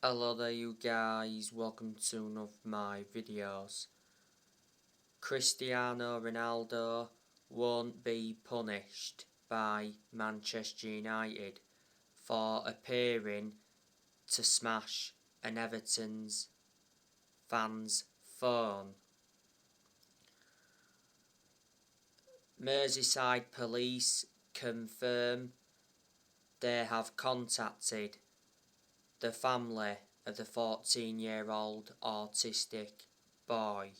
Hello there you guys, welcome to one of my videos. Cristiano Ronaldo won't be punished by Manchester United for appearing to smash an Everton's fan's phone. Merseyside police confirm they have contacted the family of the 14-year-old autistic boy.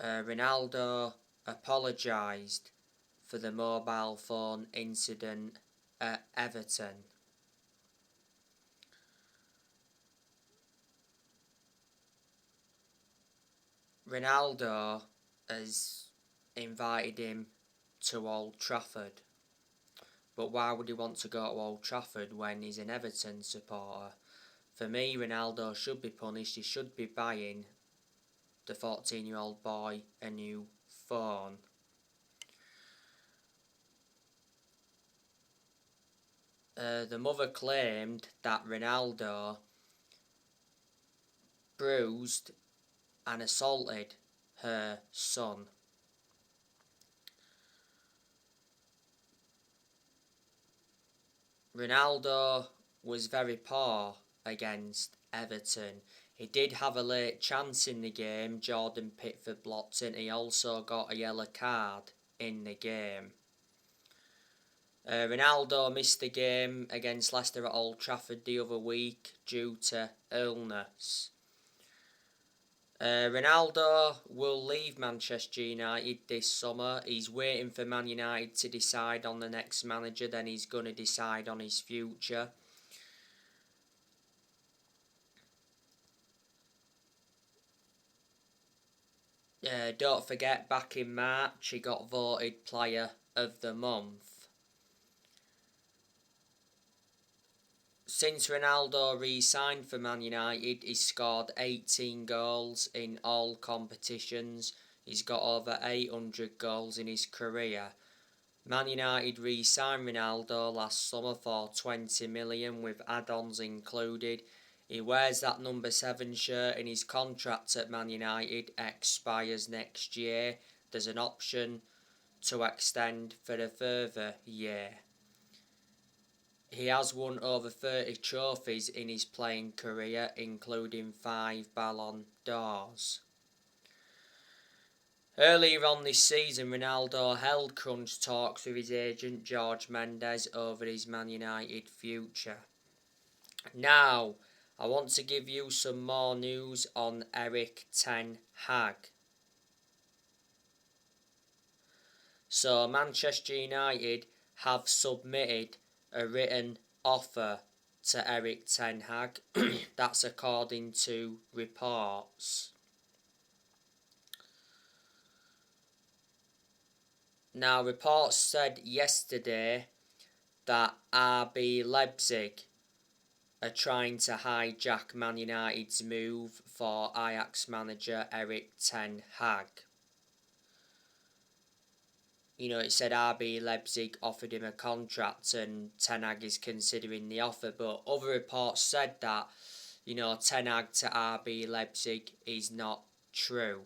Ronaldo apologised for the mobile phone incident at Everton. Ronaldo has invited him to Old Trafford. But why would he want to go to Old Trafford when he's an Everton supporter? For me, Ronaldo should be punished. He should be buying the 14-year-old boy a new phone. The mother claimed that Ronaldo bruised and assaulted her son. Ronaldo was very poor against Everton. He did have a late chance in the game. Jordan Pickford blocked it. He also got a yellow card in the game. Ronaldo missed the game against Leicester at Old Trafford the other week due to illness. Ronaldo will leave Manchester United this summer. He's waiting for Man United to decide on the next manager, then he's going to decide on his future. Don't forget, back in March, he got voted Player of the Month. Since Ronaldo re-signed for Man United, he's scored 18 goals in all competitions. He's got over 800 goals in his career. Man United re-signed Ronaldo last summer for 20 million with add-ons included. He wears that number 7 shirt and his contract at Man United expires next year. There's an option to extend for a further year. He has won over 30 trophies in his playing career, including 5 Ballon d'Ors. Earlier on this season, Ronaldo held crunch talks with his agent George Mendes over his Man United future. Now, I want to give you some more news on Erik ten Hag. So, Manchester United have submitted a written offer to Erik ten Hag. That's according to reports. Now, reports said yesterday that RB Leipzig are trying to hijack Man United's move for Ajax manager Erik ten Hag. It said RB Leipzig offered him a contract and Ten Hag is considering the offer, but other reports said that, Ten Hag to RB Leipzig is not true.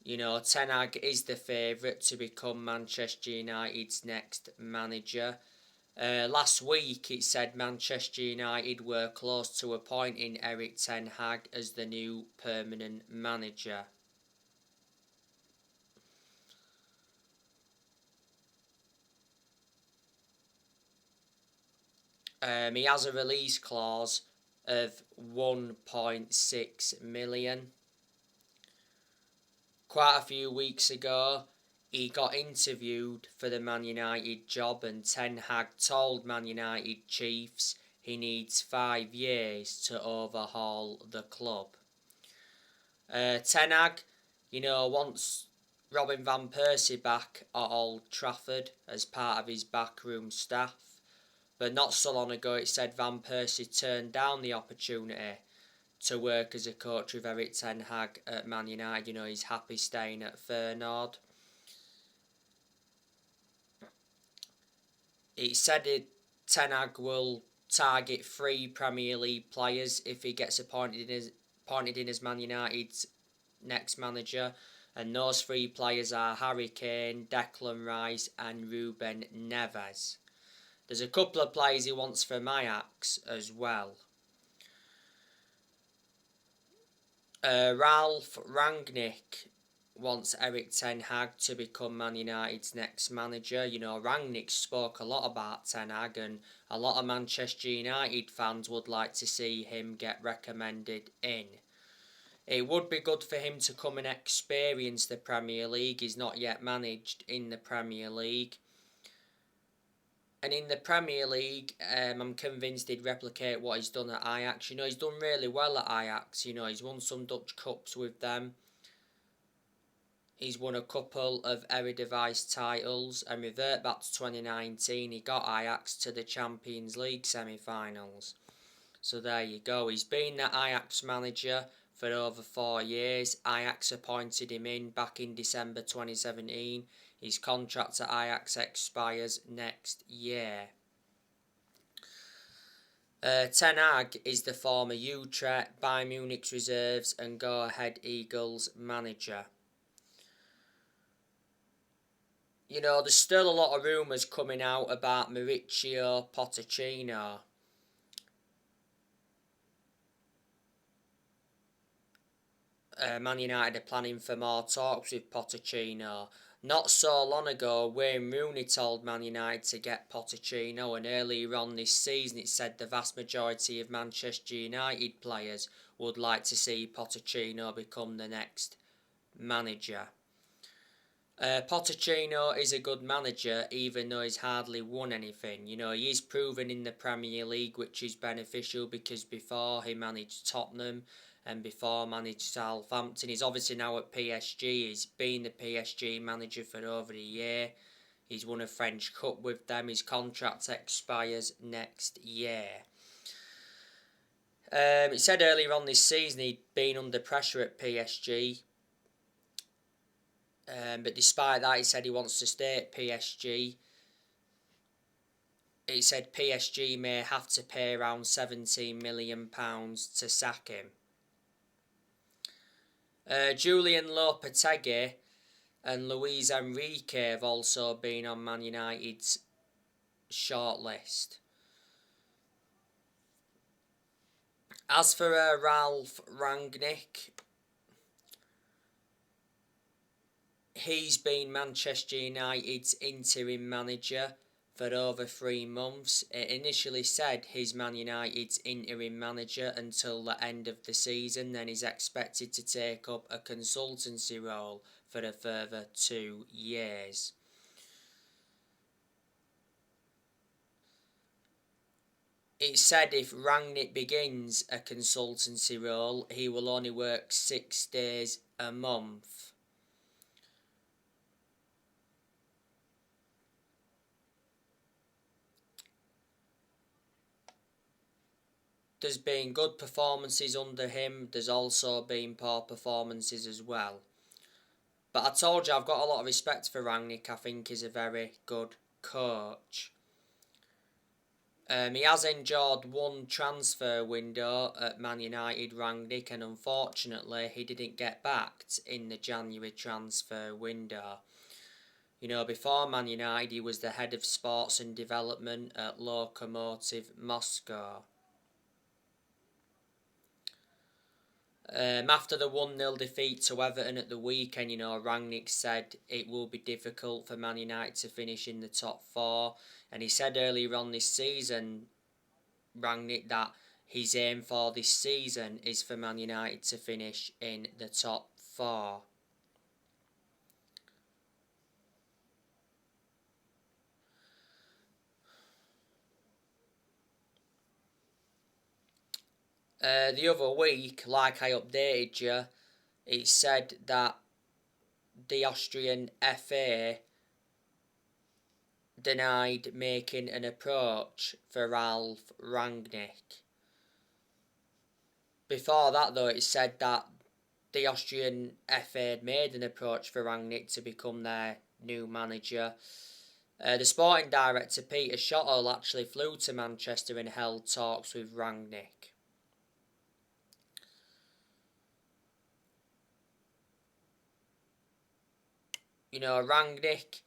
Ten Hag is the favourite to become Manchester United's next manager. Last week it said Manchester United were close to appointing Erik ten Hag as the new permanent manager. He has a release clause of 1.6 million. Quite a few weeks ago, he got interviewed for the Man United job and Ten Hag told Man United chiefs he needs 5 years to overhaul the club. Ten Hag, wants Robin van Persie back at Old Trafford as part of his backroom staff. But not so long ago it said Van Persie turned down the opportunity to work as a coach with Erik ten Hag at Man United. He's happy staying at Feyenoord. It said Ten Hag will target 3 Premier League players if he gets appointed in as Man United's next manager, and those 3 players are Harry Kane, Declan Rice and Ruben Neves. There's a couple of players he wants from Ajax as well. Ralph Rangnick wants Erik Ten Hag to become Man United's next manager. You know, Rangnick spoke a lot about Ten Hag, and a lot of Manchester United fans would like to see him get recommended in. It would be good for him to come and experience the Premier League. He's not yet managed in the Premier League. And in the Premier League, I'm convinced he'd replicate what he's done at Ajax. You know, he's done really well at Ajax. You know, he's won some Dutch Cups with them. He's won a couple of Eredivisie titles. And revert back to 2019, he got Ajax to the Champions League semi-finals. So there you go. He's been the Ajax manager for over 4 years. Ajax appointed him in back in December 2017. His contract at Ajax expires next year. Ten Hag is the former Utrecht, Bayern Munich's reserves and Go Ahead Eagles manager. You know, there's still a lot of rumours coming out about Mauricio Pochettino. Man United are planning for more talks with Pochettino. Not so long ago, Wayne Rooney told Man United to get Pochettino, and earlier on this season it said the vast majority of Manchester United players would like to see Pochettino become the next manager. Pochettino is a good manager, even though he's hardly won anything. You know, he is proven in the Premier League, which is beneficial because before he managed Tottenham and before managed Southampton. He's obviously now at PSG. He's been the PSG manager for over a year. He's won a French Cup with them. His contract expires next year. It said earlier on this season he'd been under pressure at PSG. But despite that, he said he wants to stay at PSG. He said PSG may have to pay around £17 million to sack him. Julian Lopetegui and Luis Enrique have also been on Man United's shortlist. As for Ralph Rangnick, he's been Manchester United's interim manager for over 3 months. It initially said he's Man United's interim manager until the end of the season, then he's expected to take up a consultancy role for a further 2 years. It said if Rangnick begins a consultancy role, he will only work 6 days a month. There's been good performances under him. There's also been poor performances as well. But I told you I've got a lot of respect for Rangnick. I think he's a very good coach. He has enjoyed one transfer window at Man United, Rangnick, and unfortunately he didn't get backed in the January transfer window. You know, before Man United he was the head of sports and development at Lokomotiv Moscow. After the 1-0 defeat to Everton at the weekend, you know, Rangnick said it will be difficult for Man United to finish in the top 4. And he said earlier on this season, Rangnick, that his aim for this season is for Man United to finish in the top 4. The other week, like I updated you, it said that the Austrian FA denied making an approach for Ralph Rangnick. Before that, though, it said that the Austrian FA had made an approach for Rangnick to become their new manager. The sporting director Peter Shottle actually flew to Manchester and held talks with Rangnick. Rangnick,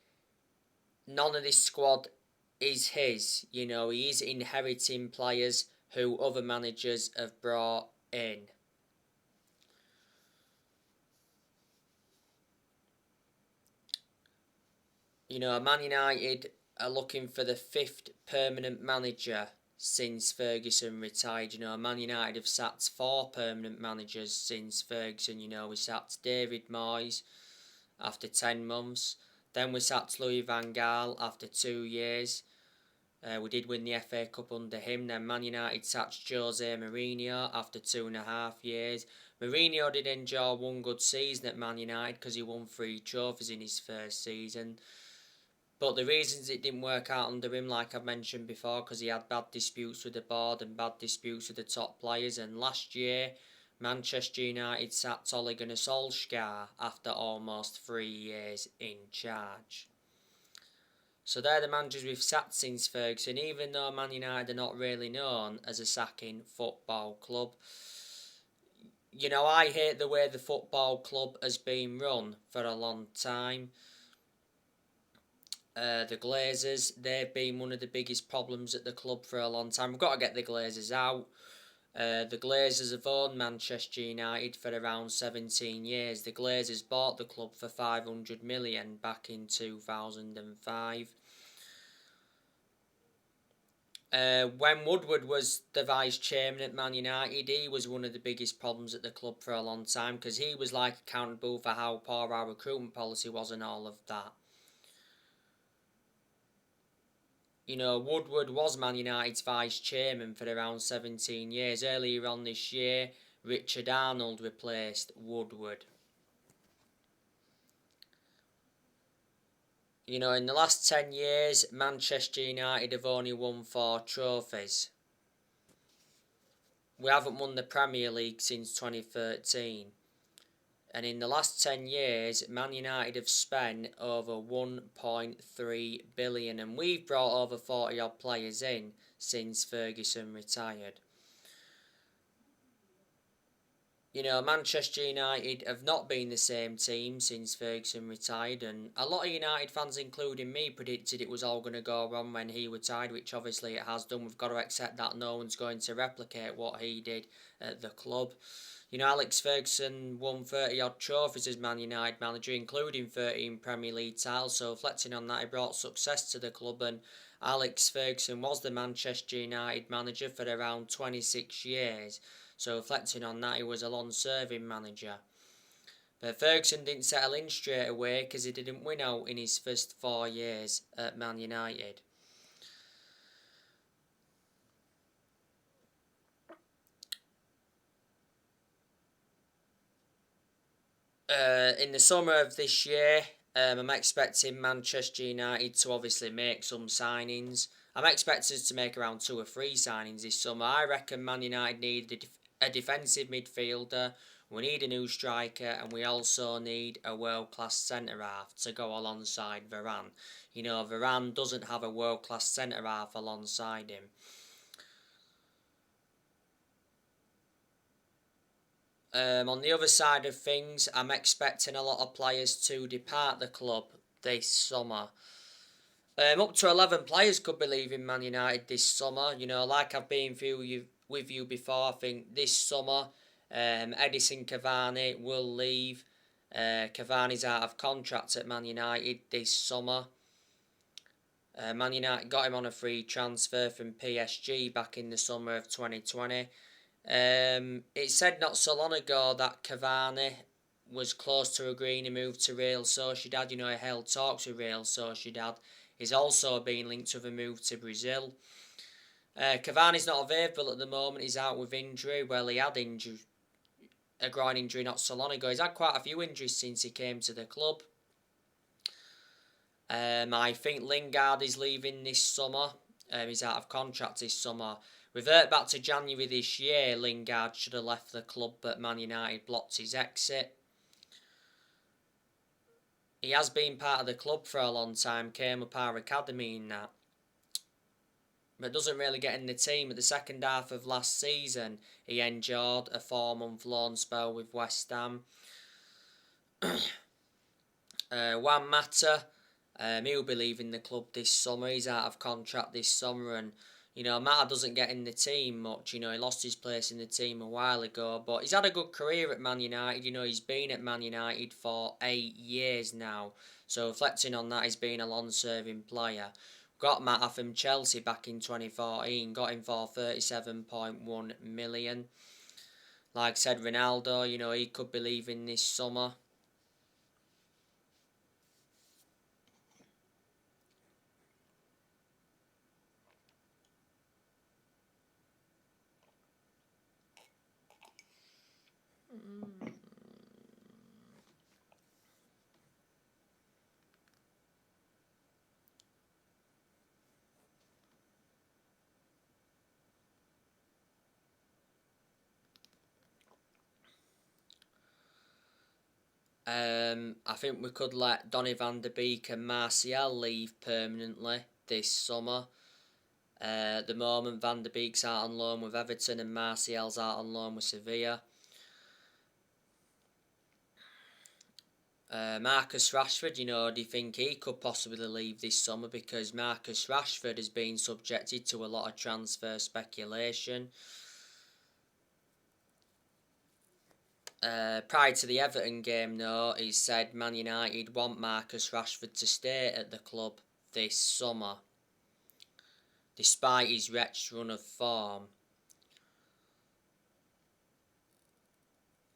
none of this squad is his. He is inheriting players who other managers have brought in. Man United are looking for the 5th permanent manager since Ferguson retired. Man United have sacked 4 permanent managers since Ferguson. We sacked David Moyes after 10 months. Then we sacked Louis van Gaal after 2 years. We did win the FA Cup under him. Then Man United sacked Jose Mourinho after 2.5 years. Mourinho did enjoy one good season at Man United because he won 3 trophies in his first season. But the reasons it didn't work out under him, like I've mentioned before, because he had bad disputes with the board and bad disputes with the top players. And last year, Manchester United sacked Ole Gunnar Solskjaer after almost 3 years in charge. So they're the managers we've sacked since Ferguson, even though Man United are not really known as a sacking football club. I hate the way the football club has been run for a long time. The Glazers, they've been one of the biggest problems at the club for a long time. We've got to get the Glazers out. The Glazers have owned Manchester United for around 17 years. The Glazers bought the club for 500 million back in 2005. When Woodward was the vice chairman at Man United, he was one of the biggest problems at the club for a long time because he was accountable for how poor our recruitment policy was and all of that. Woodward was Man United's vice chairman for around 17 years. Earlier on this year, Richard Arnold replaced Woodward. In the last 10 years, Manchester United have only won 4 trophies. We haven't won the Premier League since 2013. And in the last 10 years, Man United have spent over 1.3 billion, and we've brought over 40 odd players in since Ferguson retired. Manchester United have not been the same team since Ferguson retired, and a lot of United fans, including me, predicted it was all going to go wrong when he retired, which obviously it has done. We've got to accept that no one's going to replicate what he did at the club. Alex Ferguson won 30 odd trophies as Man United manager, including 13 Premier League titles. So reflecting on that, he brought success to the club, and Alex Ferguson was the Manchester United manager for around 26 years. So reflecting on that, he was a long-serving manager. But Ferguson didn't settle in straight away because he didn't win out in his first 4 years at Man United. In the summer of this year, I'm expecting Manchester United to obviously make some signings. I'm expecting us to make around 2 or 3 signings this summer. I reckon Man United need a defensive midfielder, we need a new striker, and we also need a world-class centre-half to go alongside Varane. Varane doesn't have a world-class centre-half alongside him. On the other side of things, I'm expecting a lot of players to depart the club this summer. Up to 11 players could be leaving Man United this summer. Like I've been through with you before, I think this summer Edison Cavani will leave. Cavani's out of contract at Man United this summer. Man United got him on a free transfer from PSG back in the summer of 2020. It said not so long ago that Cavani was close to agreeing to move to Real Sociedad. He held talks with Real Sociedad. He's also been linked with a move to Brazil. Cavani's not available at the moment. He's out with injury. Well, he had a groin injury not so long ago. He's had quite a few injuries since he came to the club. I think Lingard is leaving this summer. He's out of contract this summer. Revert back to January this year, Lingard should have left the club, but Man United blocked his exit. he has been part of the club for a long time, came up our academy in that, but doesn't really get in the team. At the second half of last season, he endured a 4-month loan spell with West Ham. Juan Mata, he'll be leaving the club this summer. He's out of contract this summer, and Mata doesn't get in the team much. He lost his place in the team a while ago, but he's had a good career at Man United. He's been at Man United for 8 years now. So reflecting on that, he's been a long-serving player. Got Mata from Chelsea back in 2014. Got him for 37.1 million. Like I said, Ronaldo, he could be leaving this summer. I think we could let Donny van der Beek and Martial leave permanently this summer. At the moment, Van der Beek's out on loan with Everton and Martial's out on loan with Sevilla. Marcus Rashford, do you think he could possibly leave this summer? Because Marcus Rashford has been subjected to a lot of transfer speculation. Prior to the Everton game, though, he said Man United want Marcus Rashford to stay at the club this summer, despite his wretched run of form.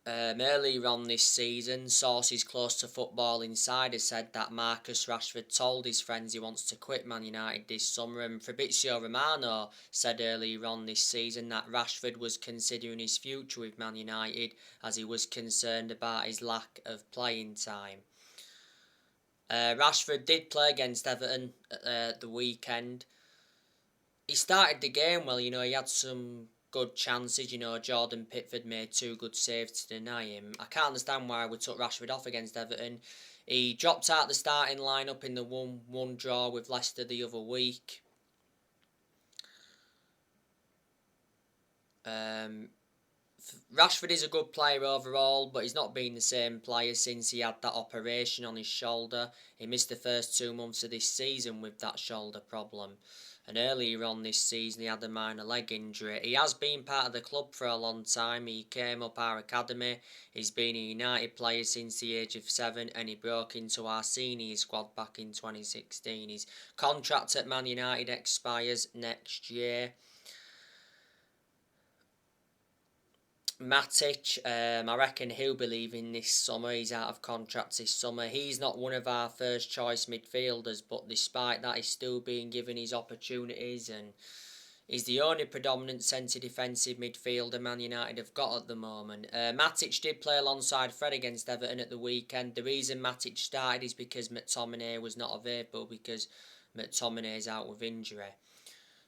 Earlier on this season, sources close to Football Insider said that Marcus Rashford told his friends he wants to quit Man United this summer, and Fabrizio Romano said earlier on this season that Rashford was considering his future with Man United as he was concerned about his lack of playing time. Rashford did play against Everton at the weekend. He started the game well, he had some good chances. Jordan Pickford made 2 good saves to deny him. I can't understand why we took Rashford off against Everton. He dropped out the starting lineup in the 1-1 draw with Leicester the other week. Rashford is a good player overall, but he's not been the same player since he had that operation on his shoulder. He missed the first 2 months of this season with that shoulder problem. And earlier on this season he had a minor leg injury. He has been part of the club for a long time. He came up our academy. He's been a United player since the age of 7, and he broke into our senior squad back in 2016. His contract at Man United expires next year. Matic, I reckon he'll be leaving this summer. He's out of contract this summer. He's not one of our first choice midfielders, but despite that, he's still being given his opportunities, and he's the only predominant centre defensive midfielder Man United have got at the moment. Matic did play alongside Fred against Everton at the weekend. The reason Matic started is because McTominay was not available, because McTominay's out with injury.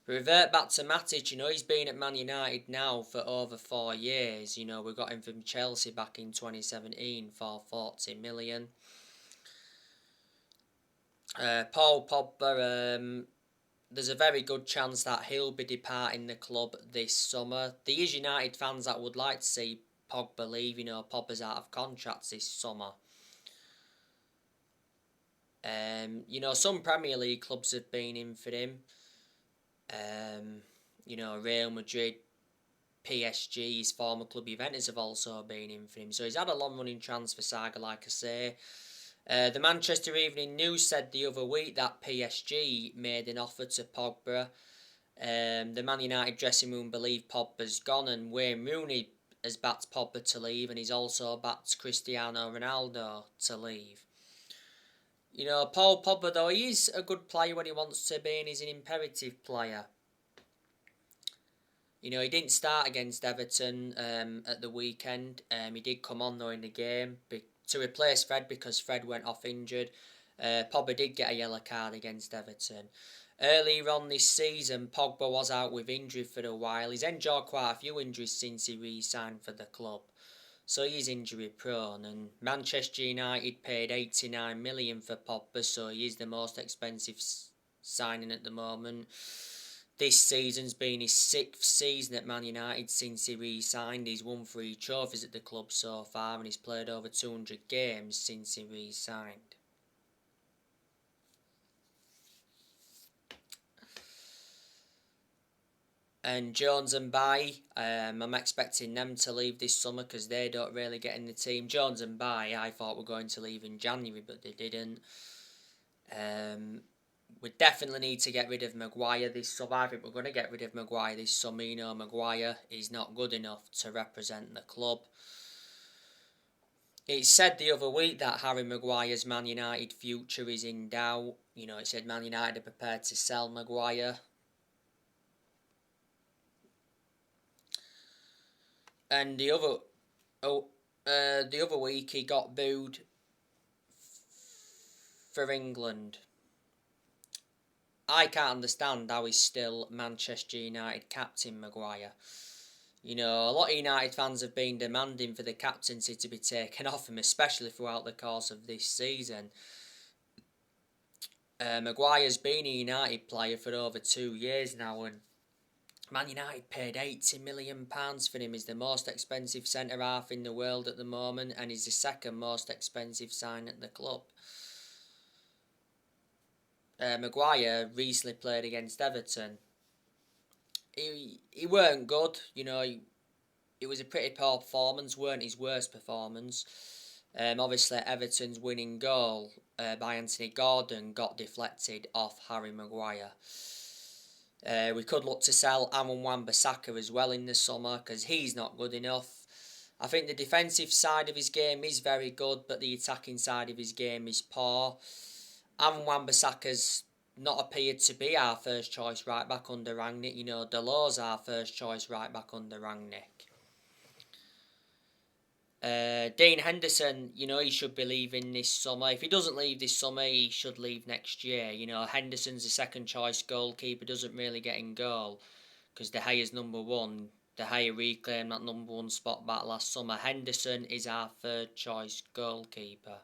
Revert back to Matic, he's been at Man United now for over 4 years. We got him from Chelsea back in 2017 for 40 million. Paul Pogba, there's a very good chance that he'll be departing the club this summer. There is United fans that would like to see Pogba leave. Pogba's out of contract this summer. Some Premier League clubs have been in for him. Real Madrid, PSG, his former club Juventus have also been in for him. So he's had a long-running transfer saga, like I say. The Manchester Evening News said the other week that PSG made an offer to Pogba. The Man United dressing room believe Pogba's gone, and Wayne Rooney has backed Pogba to leave, and he's also backed Cristiano Ronaldo to leave. Paul Pogba, though, he is a good player when he wants to be, and he's an imperative player. He didn't start against Everton at the weekend. He did come on, though, in the game to replace Fred because Fred went off injured. Pogba did get a yellow card against Everton. Earlier on this season, Pogba was out with injury for a while. He's endured quite a few injuries since he re-signed for the club. So he's injury prone, and Manchester United paid 89 million for Pogba, so he is the most expensive signing at the moment. This season's been his 6th season at Man United since he re-signed. He's won 3 trophies at the club so far, and he's played over 200 games since he re-signed. And Jones and Bailly, I'm expecting them to leave this summer because they don't really get in the team. Jones and Bailly, I thought were going to leave in January, but they didn't. We definitely need to get rid of Maguire this summer. I think we're going to get rid of Maguire this summer. You know, Maguire is not good enough to represent the club. It said the other week that Harry Maguire's Man United future is in doubt. You know, it said Man United are prepared to sell Maguire. And the other week he got booed for England. I can't understand how he's still Manchester United captain, Maguire. You know, a lot of United fans have been demanding for the captaincy to be taken off him, especially throughout the course of this season. Maguire's been a United player for over 2 years now, and Man United paid £80 million for him. He's the most expensive centre-half in the world at the moment, and he's the second most expensive sign at the club. Maguire recently played against Everton. He weren't good, you know. It was a pretty poor performance, weren't his worst performance. Obviously, Everton's winning goal by Anthony Gordon got deflected off Harry Maguire. We could look to sell Aaron Wan-Bissaka as well in the summer because he's not good enough. I think the defensive side of his game is very good, but the attacking side of his game is poor. Aaron Wan-Bissaka's not appeared to be our first choice right back under Rangnick. You know, Delors our first choice right back under Rangnick. Dean Henderson, you know, he should be leaving this summer. If he doesn't leave this summer, he should leave next year. You know, Henderson's the second choice goalkeeper, doesn't really get in goal because De Gea's number 1. De Gea reclaimed that number 1 spot back last summer. Henderson is our third choice goalkeeper.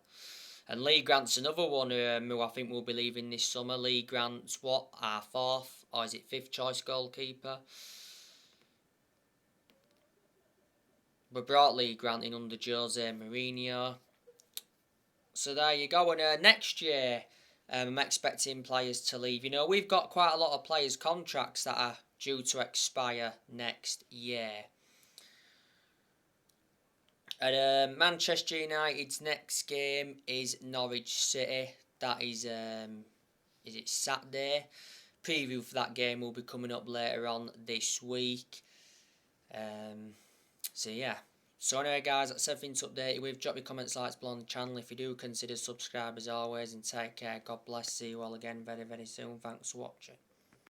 And Lee Grant's another one who I think will be leaving this summer. Lee Grant's our 4th, or is it 5th choice goalkeeper? We brought Lee Grant in under Jose Mourinho. So there you go. And next year, I'm expecting players to leave. You know, we've got quite a lot of players' contracts that are due to expire next year. And Manchester United's next game is Norwich City. That is it Saturday? Preview for that game will be coming up later on this week. So yeah. So anyway guys, that's everything to update you with. Drop your comments, likes below on the channel if you do. Consider subscribe as always, and take care. God bless. See you all again very, very soon. Thanks for watching.